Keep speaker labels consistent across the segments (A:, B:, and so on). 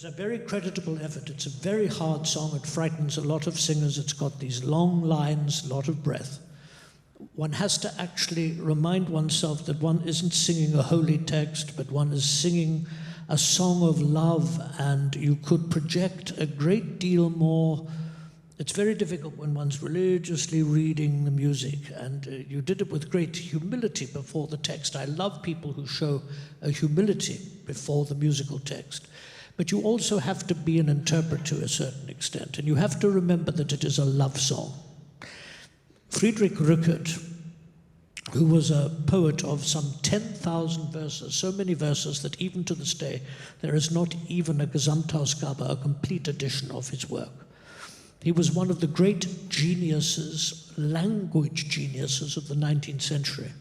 A: It's a very creditable effort. It's a very hard song. It frightens a lot of singers. It's got these long lines, a lot of breath. One has to actually remind oneself that one isn't singing a holy text, but one is singing a song of love, and you could project a great deal more. It's very difficult when one's religiously reading the music, and you did it with great humility before the text. I love people who show a humility before the musical text. But you also have to be an interpreter to a certain extent, and you have to remember that it is a love song. Friedrich Rückert, who was a poet of some 10,000 verses, so many verses that even to this day there is not even a Gesamtausgabe, a complete edition of his work. He was one of the great geniuses, language geniuses of the 19th century,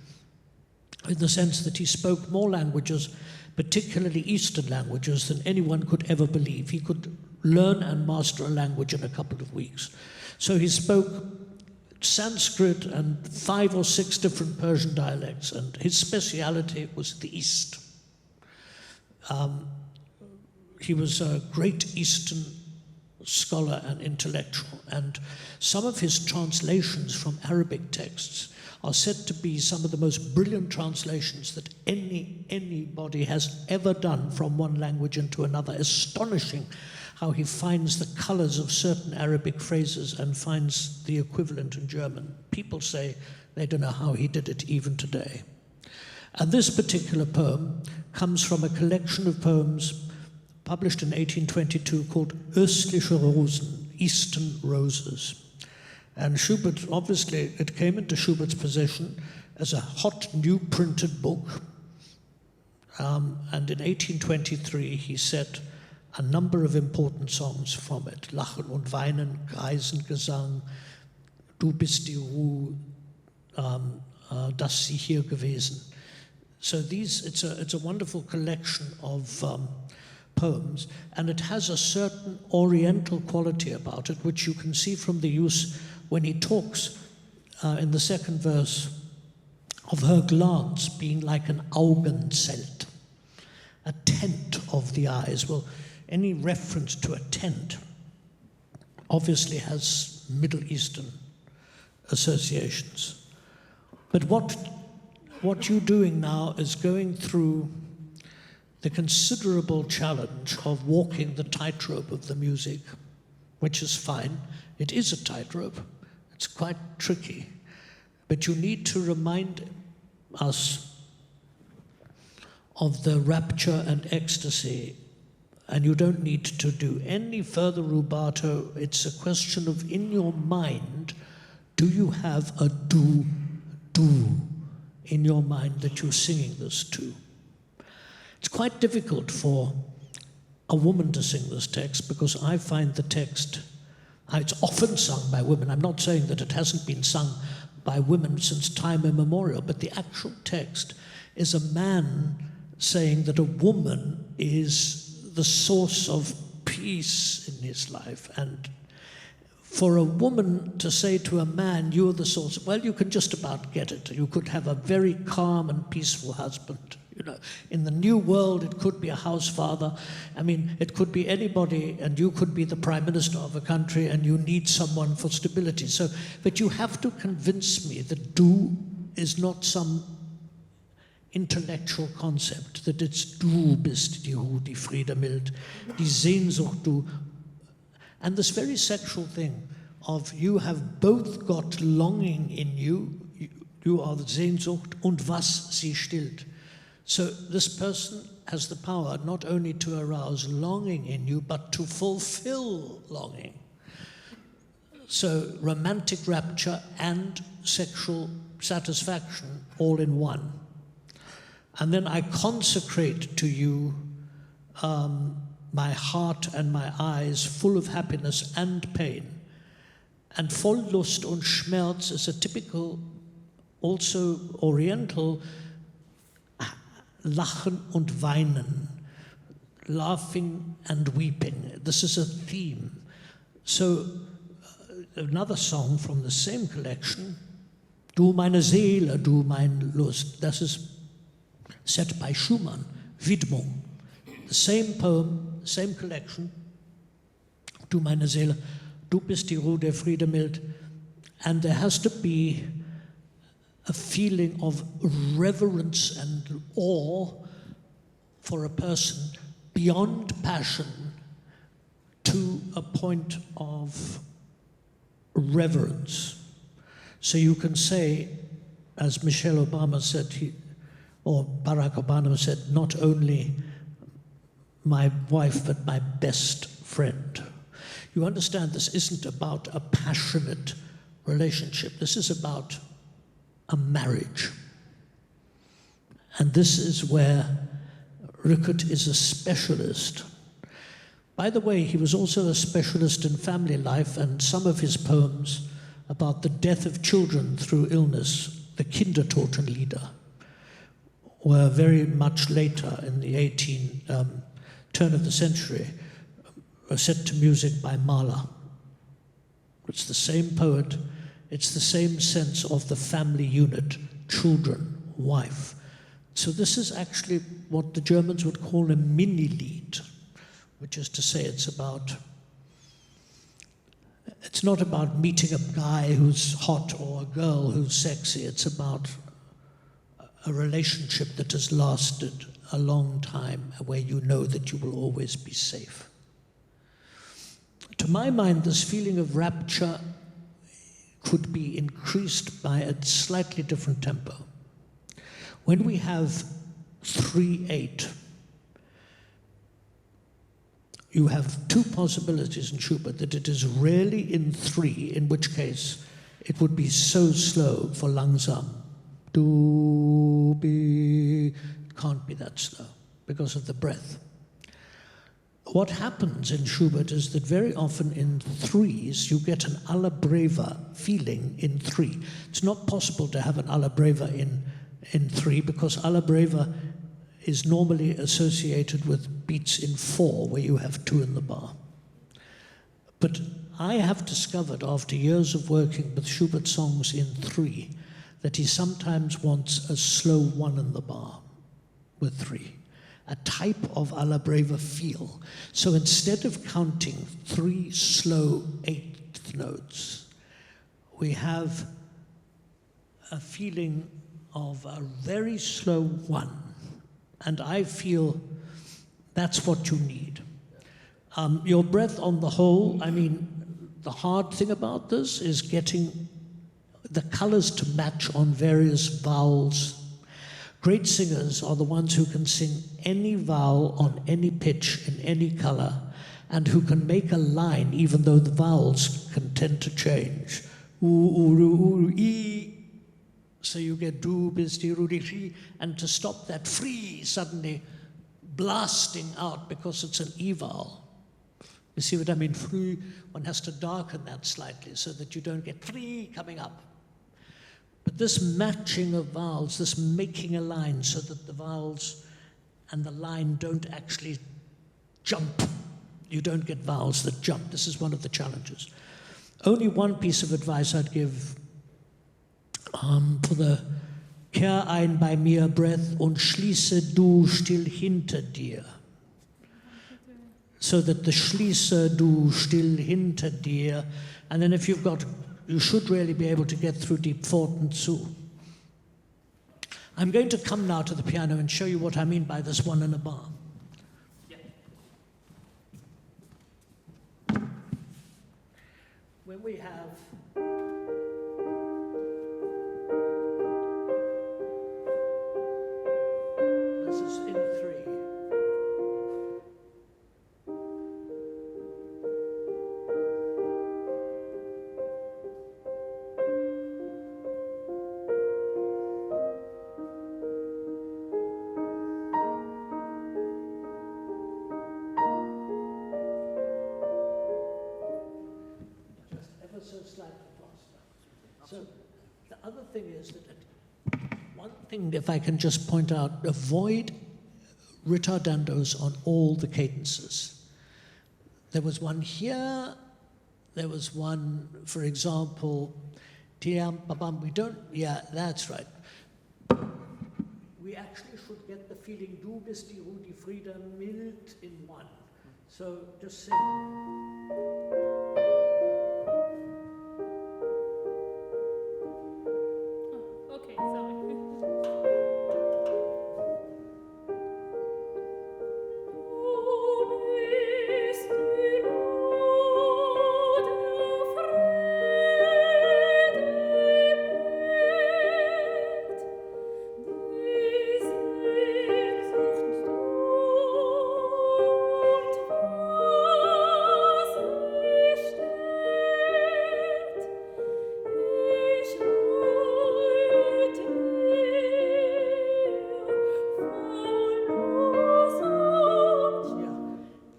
A: in the sense that he spoke more languages, particularly Eastern languages, than anyone could ever believe. He could learn and master a language in a couple of weeks. So he spoke Sanskrit and 5 or 6 different Persian dialects, and his speciality was the East. He was a great Eastern scholar and intellectual, and some of his translations from Arabic texts are said to be some of the most brilliant translations that anybody has ever done from one language into another. Astonishing how he finds the colors of certain Arabic phrases and finds the equivalent in German. People say they don't know how he did it even today. And this particular poem comes from a collection of poems published in 1822 called Östliche Rosen, Eastern Roses. And Schubert, obviously, it came into Schubert's possession as a hot new printed book. And in 1823, he set a number of important songs from it. Lachen und Weinen, Greisengesang, Du bist die Ruhe, Das sie hier gewesen. So it's a wonderful collection of poems, and it has a certain Oriental quality about it, which you can see from the use when he talks in the second verse of her glance being like an Augenzelt, a tent of the eyes. Well, any reference to a tent obviously has Middle Eastern associations. But what you're doing now is going through the considerable challenge of walking the tightrope of the music, which is fine. It is a tightrope. It's quite tricky. But you need to remind us of the rapture and ecstasy, and you don't need to do any further rubato. It's a question of, in your mind, do you have a do in your mind that you're singing this to? It's quite difficult for a woman to sing this text, because I find the text, it's often sung by women. I'm not saying that it hasn't been sung by women since time immemorial, but the actual text is a man saying that a woman is the source of peace in his life. And for a woman to say to a man, you're the source, well, you can just about get it. You could have a very calm and peaceful husband. You know, in the new world, it could be a house father. I mean, it could be anybody, and you could be the prime minister of a country, and you need someone for stability. So, but you have to convince me that du is not some intellectual concept, that it's du bist die Ruhe, die Friede mild, die Sehnsucht du. And this very sexual thing of you have both got longing in you, you are the Sehnsucht, und was sie stillt. So this person has the power not only to arouse longing in you, but to fulfill longing. So romantic rapture and sexual satisfaction all in one. And then I consecrate to you my heart and my eyes full of happiness and pain. And voll Lust und Schmerz is a typical, also Oriental, Lachen und Weinen, laughing and weeping. This is a theme. So another song from the same collection, Du meine Seele, du mein Lust. This is set by Schumann, Widmung. The same poem same collection, Du meine Seele, du bist die Ruhe der Friede mild, and there has to be a feeling of reverence and awe for a person beyond passion to a point of reverence. So you can say, as Michelle Obama said, or Barack Obama said, not only my wife, but my best friend. You understand, this isn't about a passionate relationship. This is about a marriage. And this is where Rückert is a specialist. By the way, he was also a specialist in family life, and some of his poems about the death of children through illness, the Kindertotenlieder, were very much later in the turn of the century, set to music by Mahler. It's the same poet, it's the same sense of the family unit, children, wife. So this is actually what the Germans would call a mini-lied, which is to say it's not about meeting a guy who's hot or a girl who's sexy, it's about a relationship that has lasted a long time, where you know that you will always be safe. To my mind, this feeling of rapture could be increased by a slightly different tempo. When we have 3/8, you have two possibilities in Schubert, that it is really in 3, in which case it would be so slow for langsam. Do, be, it can't be that slow because of the breath. What happens in Schubert is that very often in 3s you get an alla breva feeling in 3. It's not possible to have an alla breva in 3 because alla breva is normally associated with beats in 4 where you have 2 in the bar. But I have discovered after years of working with Schubert songs in 3 that he sometimes wants a slow 1 in the bar with 3. A type of alla breva feel. So instead of counting 3 slow 8th notes, we have a feeling of a very slow 1. And I feel that's what you need. Your breath on the whole, I mean, the hard thing about this is getting the colors to match on various vowels. Great singers are the ones who can sing any vowel on any pitch in any color, and who can make a line even though the vowels can tend to change. E. So you get do, bis, di, ru, di, fi, and to stop that free suddenly blasting out because it's an E vowel. You see what I mean? Free, one has to darken that slightly so that you don't get free coming up. But this matching of vowels, this making a line so that the vowels and the line don't actually jump. You don't get vowels that jump. This is one of the challenges. Only one piece of advice I'd give for the Kehr ein bei mir breath und schließe du still hinter dir. So that the schließe du still hinter dir, and then if you've got, you should really be able to get through deep Pforten zu. I'm going to come now to the piano and show you what I mean by this 1 in a bar. Yeah. When we have this is in 3. So slightly faster. So the other thing is that one thing, if I can just point out, avoid ritardandos on all the cadences. There was one here, there was one, for example, tiam, babam, we don't, yeah, that's right. We actually should get the feeling, du bist die Rudi Frieda mild in 1. So just sing.
B: Okay, sorry.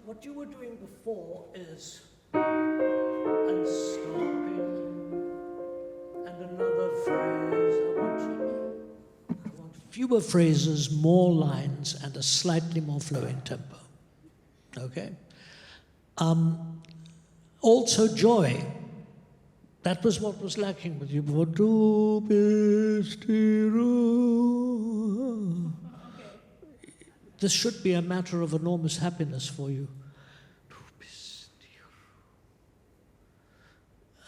A: What you were doing before is and stopping and another phrase. I want fewer phrases, more lines, and a slightly more flowing tempo. Okay? Also joy. That was what was lacking with you before. Du bist die Ruhe. This should be a matter of enormous happiness for you.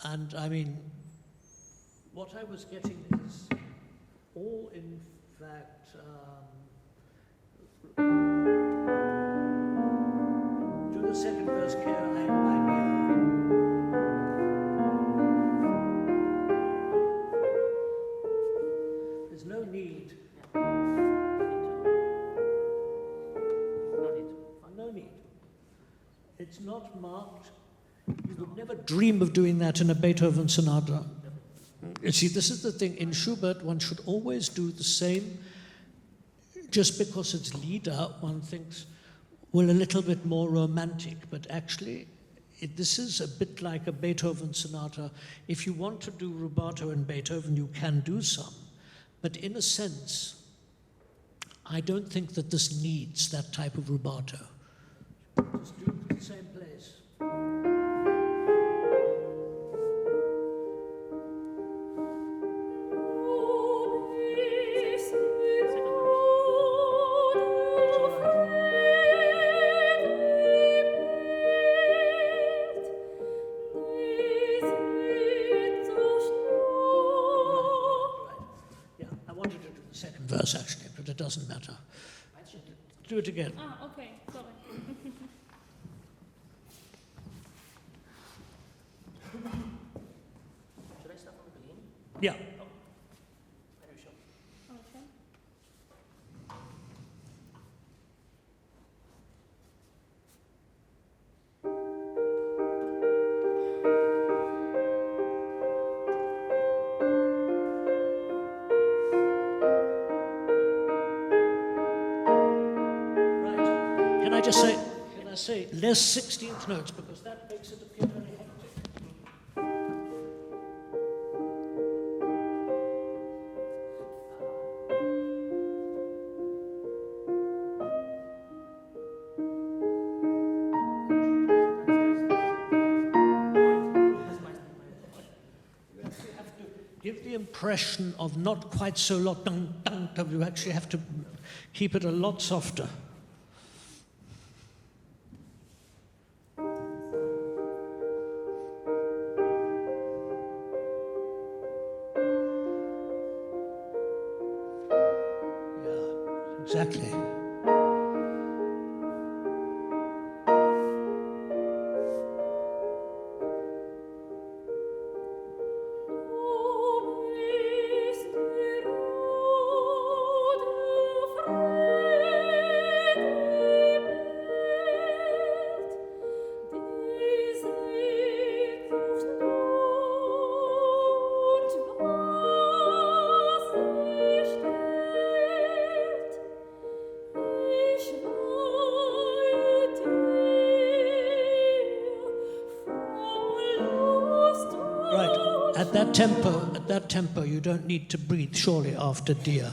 A: And I mean, what I was getting is all in fact, do the second verse, Care, I'm here. There's no need. No need. It's not marked. You would never dream of doing that in a Beethoven sonata. You see, this is the thing. In Schubert, one should always do the same. Just because it's Lieder, one thinks, well, a little bit more romantic. But actually, this is a bit like a Beethoven sonata. If you want to do rubato in Beethoven, you can do some. But in a sense, I don't think that this needs that type of rubato. Just do it in the same place. Verse actually, but it doesn't matter. Do it again.
B: Ah, okay, sorry.
C: Should I start from the beginning?
A: Yeah.
B: Okay.
A: Can I say less 16th notes, because that makes it appear very hectic. You actually have to give the impression of not quite so lot, dun, dun, dun. You actually have to keep it a lot softer. Exactly. At that tempo, you don't need to breathe, surely, after dir.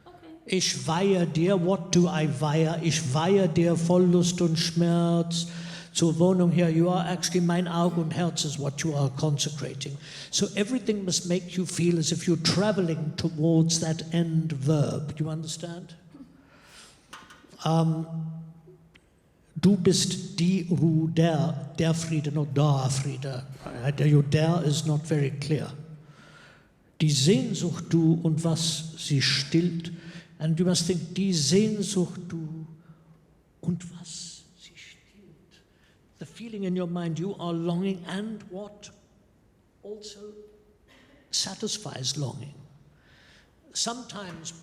B: Okay.
A: Ich weihe dir, what do I weihe? Ich weihe dir voll Lust und Schmerz zur Wohnung hier. You are actually, mein Auge und Herz is what you are consecrating. So everything must make you feel as if you're traveling towards that end verb. Do you understand? Du bist die Ruhe der Friede, not der Friede. Your der is not very clear. Die Sehnsucht, du, und was sie stillt. And you must think, die Sehnsucht, du, und was sie stillt. The feeling in your mind, you are longing, and what also satisfies longing. Sometimes,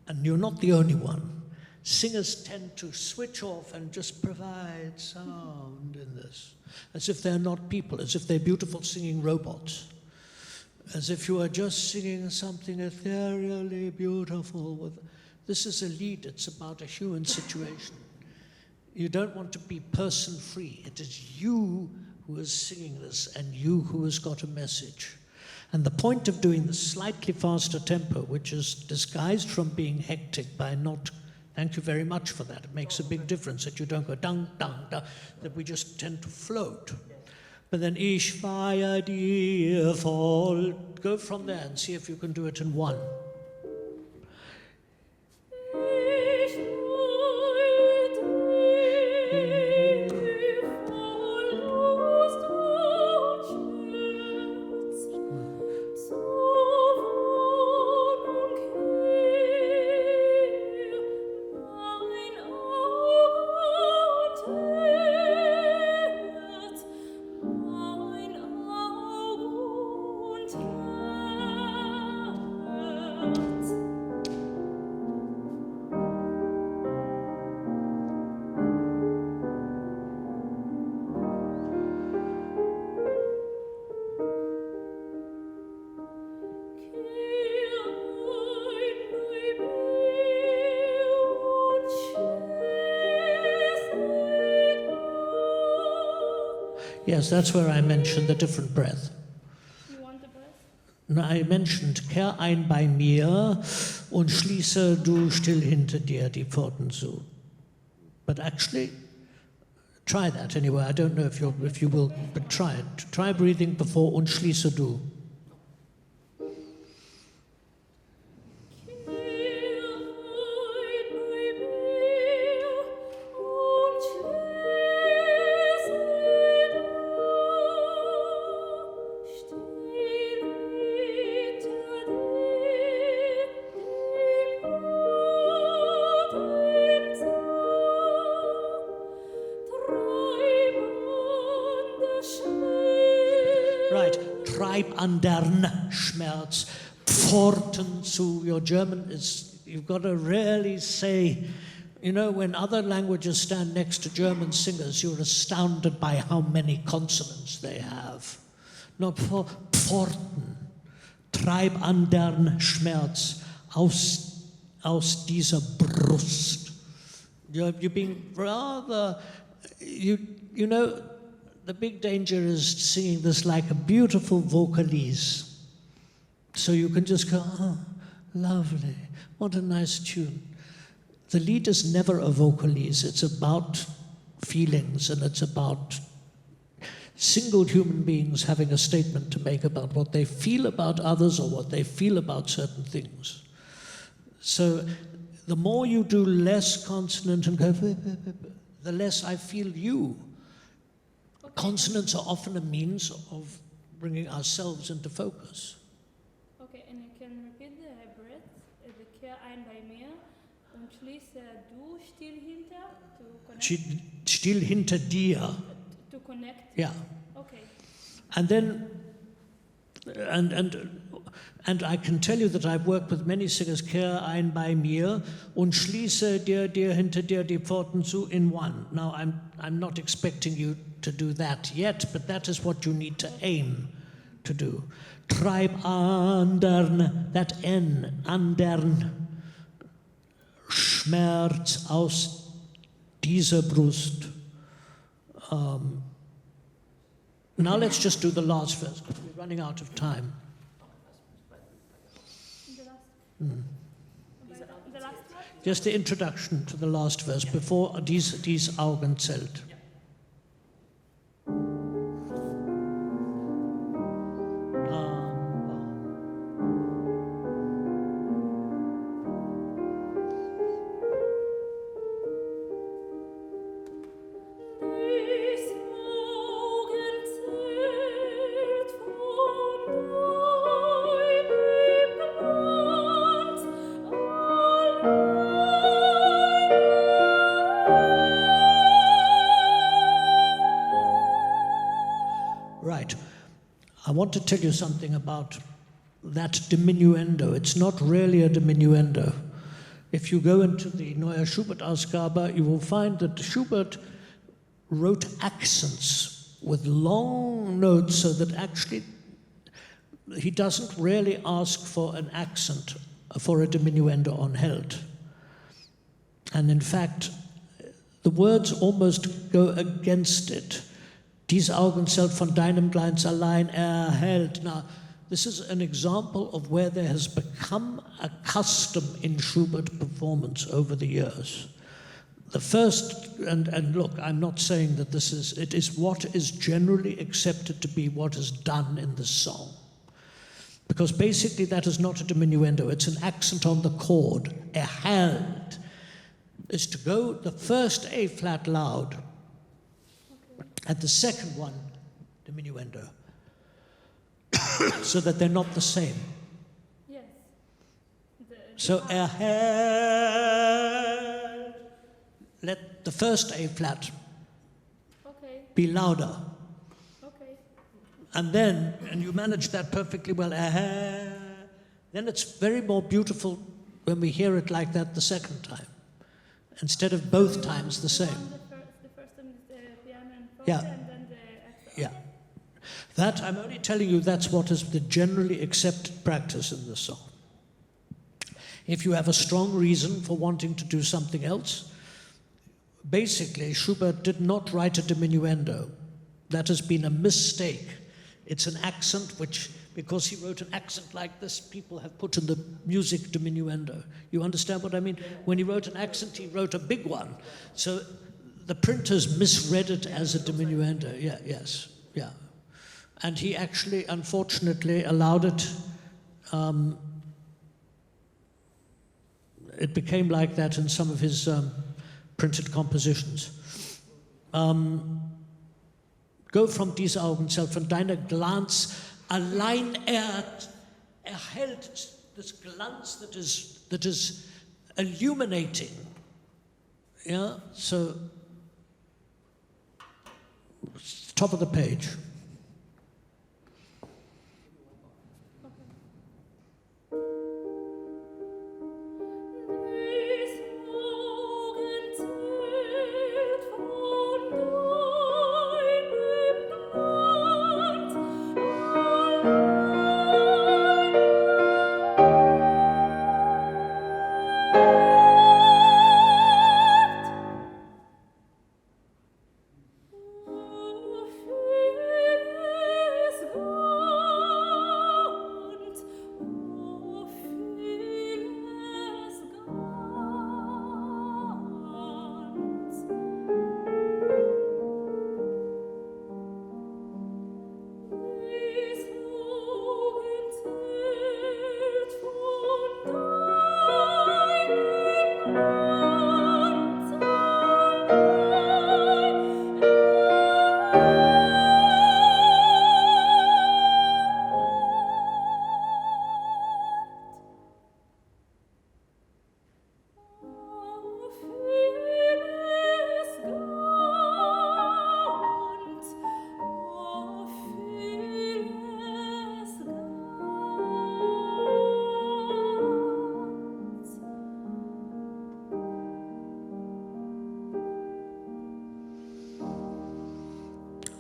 A: and you're not the only one, singers tend to switch off and just provide sound in this, as if they're not people, as if they're beautiful singing robots, as if you are just singing something ethereally beautiful. This is a lied, it's about a human situation. You don't want to be person-free. It is you who is singing this and you who has got a message. And the point of doing the slightly faster tempo, which is disguised from being hectic by not, thank you very much for that, it makes a big difference that you don't go dang, dang, dang, that we just tend to float. But then, ich feier dir voll, go from there and see if you can do it in one. Yes, that's where I mentioned the different breath.
B: You want the breath?
A: No, I mentioned, kehr ein bei mir und schließe du still hinter dir die Pforten zu. But actually, try that anyway. I don't know if you will, but try it. Try breathing before und schließe du. Right, treib andern Schmerz, Pforten zu. Your German is, you've got to really say, you know, when other languages stand next to German singers, you're astounded by how many consonants they have. Not for Pforten, treib andern Schmerz aus dieser Brust. You're being rather, you know, the big danger is singing this like a beautiful vocalise. So you can just go, oh, lovely, what a nice tune. The lied is never a vocalise, it's about feelings and it's about single human beings having a statement to make about what they feel about others or what they feel about certain things. So the more you do less consonant and go, the less I feel you. Consonants are often a means of bringing ourselves into focus.
B: Okay, and you can repeat the breath. The kehr ein bei mir und schließe du still hinter to connect.
A: Still hinter dir.
B: To connect.
A: Yeah.
B: Okay.
A: And then, and I can tell you that I've worked with many singers, kehr ein bei mir und schließe dir hinter dir die Pforten zu in one. Now, I'm not expecting you to do that yet, but that is what you need to aim to do. Treib andern, that N, andern, Schmerz aus dieser Brust. Now let's just do the last verse, because we're running out of time.
B: The last one?
A: Just the introduction to the last verse, before dies Augen zählt. want to tell you something about that diminuendo. It's not really a diminuendo. If you go into the Neue Schubert-Ausgabe, you will find that Schubert wrote accents with long notes so that actually he doesn't really ask for an accent, for a diminuendo on held. And in fact, the words almost go against it. Dies Augen soll von deinem Glanz allein erhellt. Now, this is an example of where there has become a custom in Schubert performance over the years. The first, and look, I'm not saying that it is what is generally accepted to be what is done in the song. Because basically that is not a diminuendo, it's an accent on the chord. Erhellt is to go the first A flat loud, and the second one diminuendo, so that they're not the same.
B: Yes.
A: So erhellt, let the first A flat be louder. And then, and you manage that perfectly well, then it's very more beautiful when we hear it like that the second time, instead of both times the same.
B: The first time is the piano and forte,
A: Yeah.
B: and then the extra.
A: Yeah. That, I'm only telling you, that's what is the generally accepted practice in the song. If you have a strong reason for wanting to do something else, basically Schubert did not write a diminuendo. That has been a mistake. It's an accent which, because he wrote an accent like this, people have put in the music diminuendo. You understand what I mean? When he wrote an accent, he wrote a big one. So the printers misread it as a diminuendo. Yeah, yes, yeah. And he actually, unfortunately, allowed it. It became like that in some of his printed compositions. Go from dies Augen soll von deiner Glanz allein erhellt, this glance that is illuminating. Yeah, so top of the page.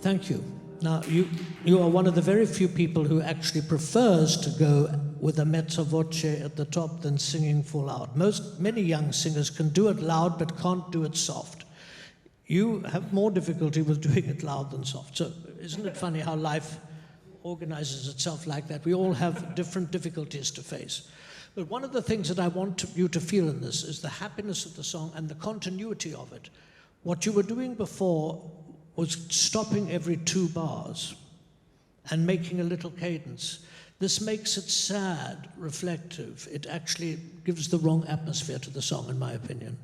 A: Thank you. Now, you are one of the very few people who actually prefers to go with a mezzo voce at the top than singing full out. Many young singers can do it loud but can't do it soft. You have more difficulty with doing it loud than soft. So isn't it funny how life organizes itself like that? We all have different difficulties to face. But one of the things that I want you to feel in this is the happiness of the song and the continuity of it. What you were doing before was stopping every 2 bars and making a little cadence. This makes it sad, reflective. It actually gives the wrong atmosphere to the song, in my opinion.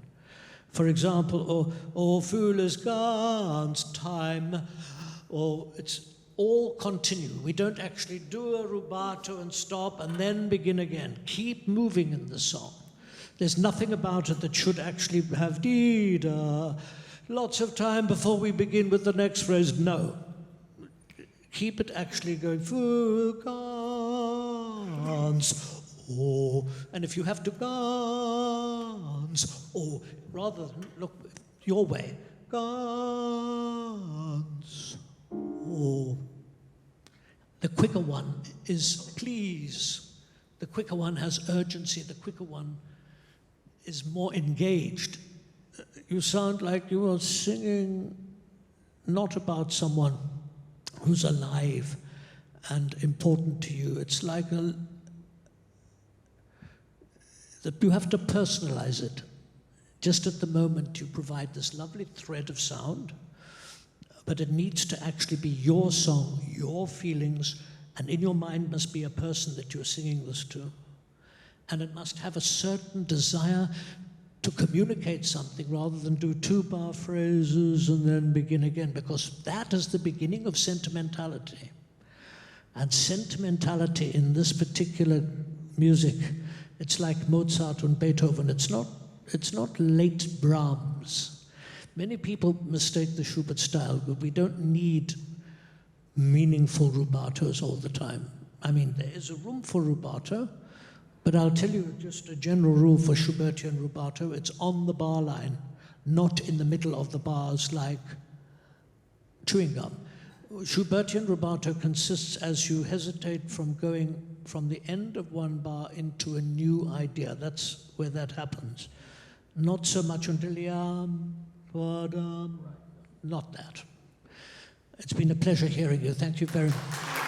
A: For example, or fühl es ganz time, or it's all continue. We don't actually do a rubato and stop and then begin again. Keep moving in the song. There's nothing about it that should actually have dee-da, lots of time before we begin with the next phrase. No. keep it actually going, ganz, oh, and if you have to ganz, oh, rather than look your way, ganz, oh. The quicker one is please. The quicker one has urgency. The quicker one is more engaged. You sound like you are singing not about someone who's alive and important to you. It's like that you have to personalize it. Just at the moment you provide this lovely thread of sound, but it needs to actually be your song, your feelings, and in your mind must be a person that you're singing this to. And it must have a certain desire to communicate something rather than do 2-bar phrases and then begin again, because that is the beginning of sentimentality. And sentimentality in this particular music, it's like Mozart and Beethoven. It's not late Brahms. Many people mistake the Schubert style, but we don't need meaningful rubatos all the time. I mean, there is a room for rubato, but I'll tell you just a general rule for Schubertian rubato. It's on the bar line, not in the middle of the bars like chewing gum. Schubertian rubato consists as you hesitate from going from the end of one bar into a new idea. That's where that happens. Not so much until not that. It's been a pleasure hearing you. Thank you very much.